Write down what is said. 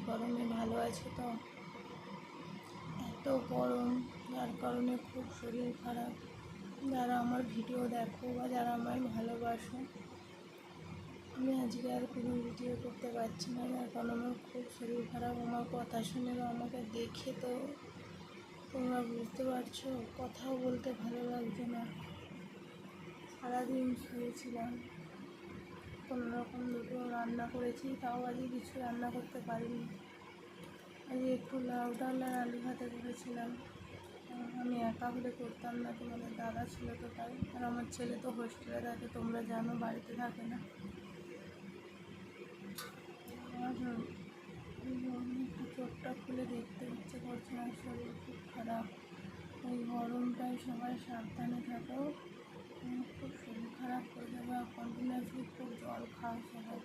গরমে ভালো আছে তো? এত গরম, যার কারণে খুব শরীর খারাপ। যারা আমার ভিডিও দেখো বা যারা আমায় ভালোবাসো, আমি আজকে আর কোনো ভিডিও করতে পারছি না, যার কারণ আমার খুব শরীর খারাপ। আমার কথা শুনে বা আমাকে দেখে তো তোমরা বুঝতে পারছো, কথাও বলতে ভালো লাগছে না। সারাদিন শুয়েছিলাম, কোনো রকম দুটো রান্না করেছি, তাও আজকে কিছু রান্না করতে পারিনি। আজকে একটু লাউ ডাল আর আলু ভাতে করেছিলাম। আমি একা হলে করতাম না, তোমাদের দাদা ছিল তো তাই। আর আমার ছেলে তো হোস্টেলে থাকে, তোমরা জানো, বাড়িতে থাকে না। আর একটু চোখটা খুলে দেখতে ইচ্ছে করছে না, শরীর খুব খারাপ। এই গরমটায় সবাই সাবধানে থাকো, খুব শরীর খারাপ হয়ে যাবে। আর কন্টিনিউয়াসলি খুব জল খাও সবাই।